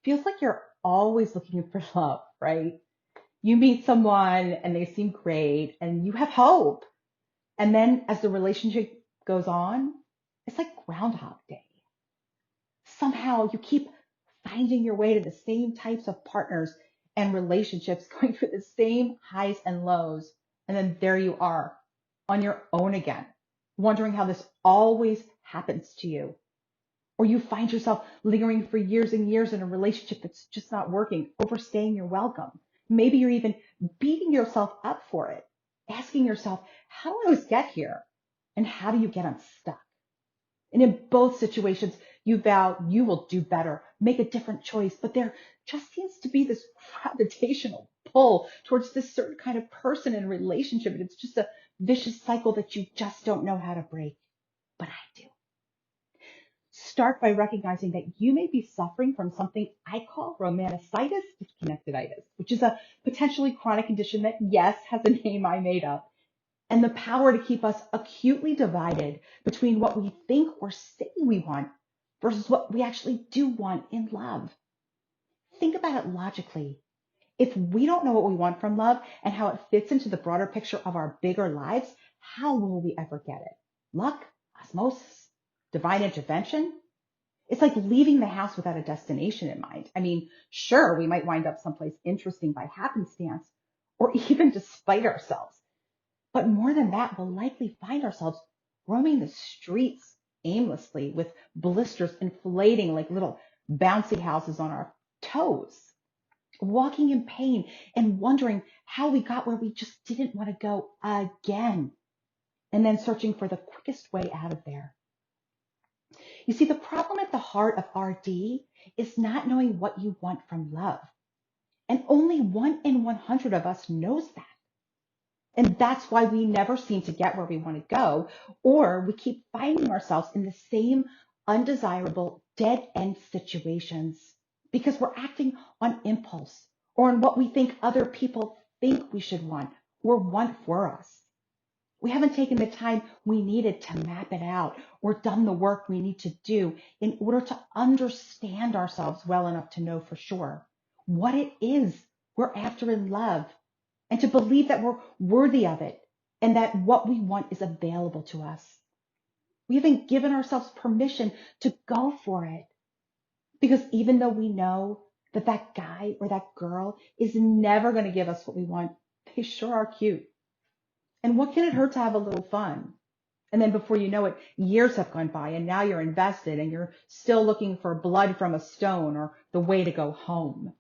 Feels like you're always looking for love, right? You meet someone and they seem great and you have hope. And then as the relationship goes on, it's like Groundhog Day. Somehow you keep finding your way to the same types of partners and relationships, going through the same highs and lows. And then there you are on your own again, wondering how this always happens to you. Or you find yourself lingering for years and years in a relationship that's just not working, overstaying your welcome. Maybe you're even beating yourself up for it, asking yourself, how do I always get here? And how do you get unstuck? And in both situations, you vow you will do better, make a different choice, but there just seems to be this gravitational pull towards this certain kind of person and relationship. And it's just a vicious cycle that you just don't know how to break. But I do. Start by recognizing that you may be suffering from something I call romanticitis disconnecteditis, which is a potentially chronic condition that, yes, has a name I made up, and the power to keep us acutely divided between what we think or say we want versus what we actually do want in love. Think about it logically. If we don't know what we want from love and how it fits into the broader picture of our bigger lives, how will we ever get it? Luck? Osmosis? Divine intervention? It's like leaving the house without a destination in mind. I mean, sure, we might wind up someplace interesting by happenstance or even despite ourselves. But more than that, we'll likely find ourselves roaming the streets aimlessly with blisters inflating like little bouncy houses on our toes, walking in pain and wondering how we got where we just didn't want to go again, and then searching for the quickest way out of there. You see, the problem at the heart of RD is not knowing what you want from love. And only 1 in 100 of us knows that. And that's why we never seem to get where we want to go, or we keep finding ourselves in the same undesirable dead end situations because we're acting on impulse or on what we think other people think we should want or want for us. We haven't taken the time we needed to map it out or done the work we need to do in order to understand ourselves well enough to know for sure what it is we're after in love and to believe that we're worthy of it and that what we want is available to us. We haven't given ourselves permission to go for it because even though we know that that guy or that girl is never going to give us what we want, they sure are cute. And what can it hurt to have a little fun? And then before you know it, years have gone by and now you're invested and you're still looking for blood from a stone or the way to go home.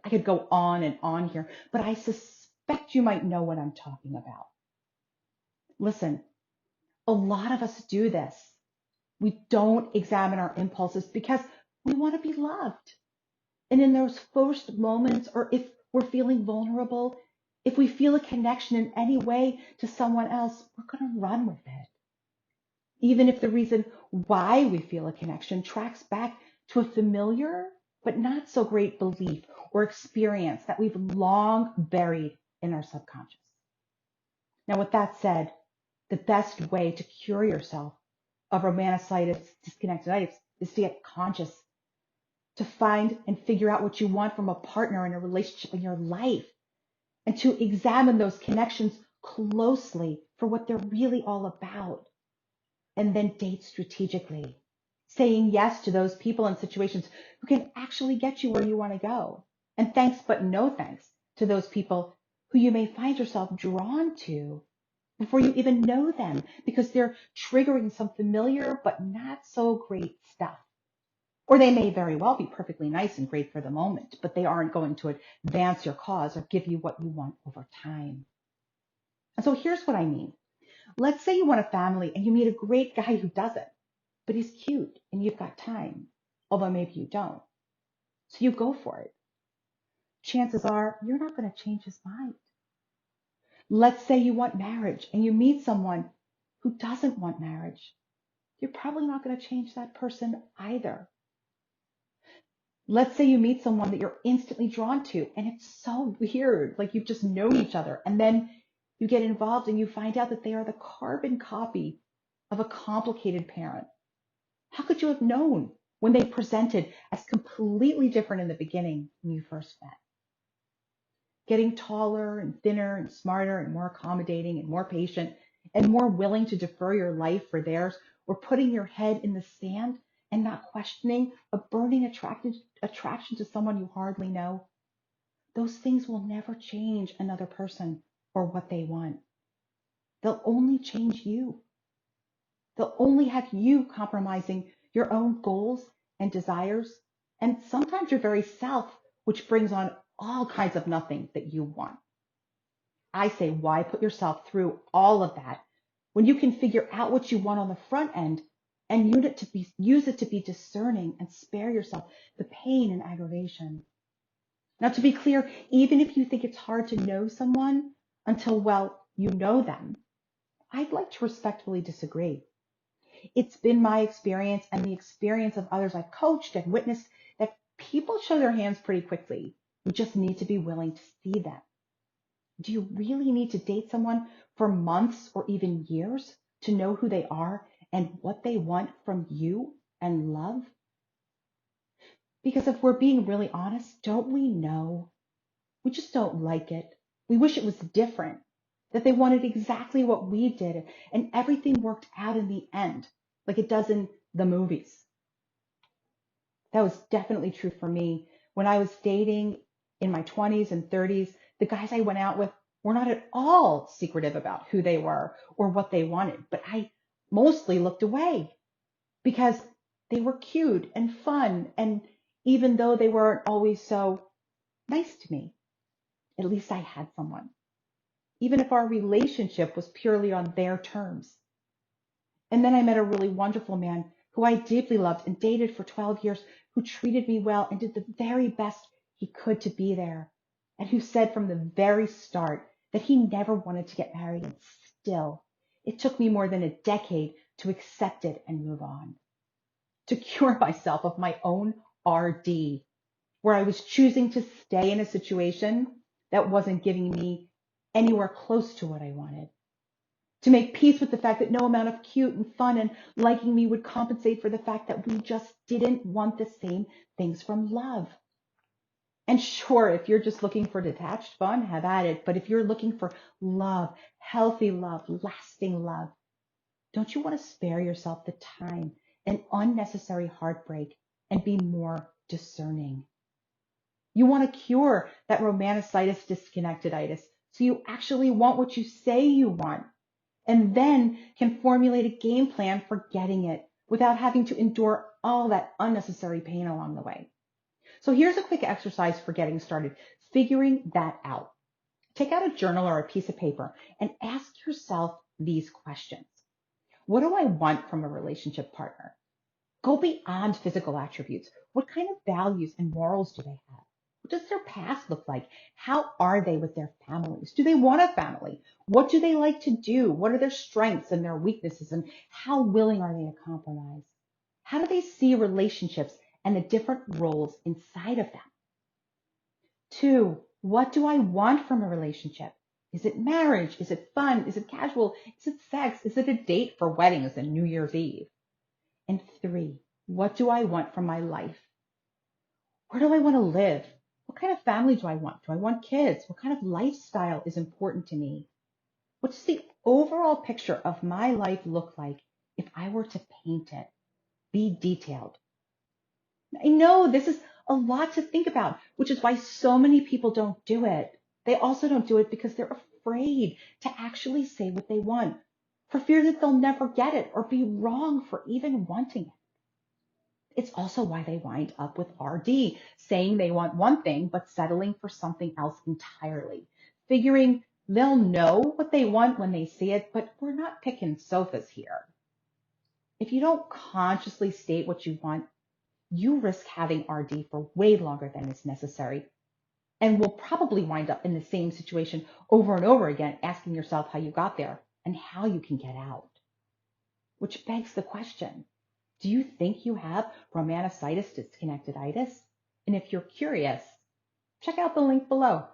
I could go on and on here, but I suspect you might know what I'm talking about. Listen, a lot of us do this. We don't examine our impulses because we want to be loved. And in those first moments, or if we're feeling vulnerable, if we feel a connection in any way to someone else, we're going to run with it. Even if the reason why we feel a connection tracks back to a familiar but not so great belief or experience that we've long buried in our subconscious. Now, with that said, the best way to cure yourself of romanticitis disconnecteditis is to get conscious, to find and figure out what you want from a partner in a relationship in your life, and to examine those connections closely for what they're really all about, and then date strategically, saying yes to those people and situations who can actually get you where you want to go, and thanks but no thanks to those people who you may find yourself drawn to before you even know them because they're triggering some familiar but not so great stuff. Or they may very well be perfectly nice and great for the moment, but they aren't going to advance your cause or give you what you want over time. And so here's what I mean. Let's say you want a family and you meet a great guy who doesn't, but he's cute and you've got time, although maybe you don't. So you go for it. Chances are you're not going to change his mind. Let's say you want marriage and you meet someone who doesn't want marriage. You're probably not going to change that person either. Let's say you meet someone that you're instantly drawn to and it's so weird, like you've just known each other, and then you get involved and you find out that they are the carbon copy of a complicated parent. How could you have known when they presented as completely different in the beginning when you first met. Getting taller and thinner and smarter and more accommodating and more patient and more willing to defer your life for theirs, or putting your head in the sand and not questioning a burning attraction to someone you hardly know. Those things will never change another person or what they want. They'll only change you. They'll only have you compromising your own goals and desires, and sometimes your very self, which brings on all kinds of nothing that you want. I say, why put yourself through all of that when you can figure out what you want on the front end and use it to be discerning and spare yourself the pain and aggravation? Now, to be clear, even if you think it's hard to know someone until, well, you know them, I'd like to respectfully disagree. It's been my experience and the experience of others I've coached and witnessed that people show their hands pretty quickly. You just need to be willing to see them. Do you really need to date someone for months or even years to know who they are and what they want from you and love? Because if we're being really honest, don't we know? We just don't like it. We wish it was different, that they wanted exactly what we did and everything worked out in the end, like it does in the movies. That was definitely true for me. When I was dating in my 20s and 30s, the guys I went out with were not at all secretive about who they were or what they wanted, but I mostly looked away because they were cute and fun, and even though they weren't always so nice to me, at least I had someone, even if our relationship was purely on their terms. And then I met a really wonderful man who I deeply loved and dated for 12 years, who treated me well and did the very best he could to be there, and who said from the very start that he never wanted to get married. And still, it took me more than a decade to accept it and move on, to cure myself of my own RD, where I was choosing to stay in a situation that wasn't giving me anywhere close to what I wanted, to make peace with the fact that no amount of cute and fun and liking me would compensate for the fact that we just didn't want the same things from love. And sure, if you're just looking for detached fun, have at it. But if you're looking for love, healthy love, lasting love, don't you want to spare yourself the time and unnecessary heartbreak and be more discerning? You want to cure that romanticitis disconnecteditis so you actually want what you say you want, and then can formulate a game plan for getting it without having to endure all that unnecessary pain along the way. So here's a quick exercise for getting started, figuring that out. Take out a journal or a piece of paper and ask yourself these questions. What do I want from a relationship partner? Go beyond physical attributes. What kind of values and morals do they have? What does their past look like? How are they with their families? Do they want a family? What do they like to do? What are their strengths and their weaknesses? And how willing are they to compromise? How do they see relationships and the different roles inside of them? 2, what do I want from a relationship? Is it marriage? Is it fun? Is it casual? Is it sex? Is it a date for weddings and New Year's Eve? And 3, what do I want from my life? Where do I want to live? What kind of family do I want? Do I want kids? What kind of lifestyle is important to me? What does the overall picture of my life look like if I were to paint it? Be detailed. I know this is a lot to think about, which is why so many people don't do it. They also don't do it because they're afraid to actually say what they want, for fear that they'll never get it or be wrong for even wanting it. It's also why they wind up with RD, saying they want one thing, but settling for something else entirely, figuring they'll know what they want when they see it, but we're not picking sofas here. If you don't consciously state what you want, you risk having RD for way longer than is necessary, and will probably wind up in the same situation over and over again, asking yourself how you got there and how you can get out. Which begs the question, do you think you have romanticitis disconnecteditis? And if you're curious, check out the link below.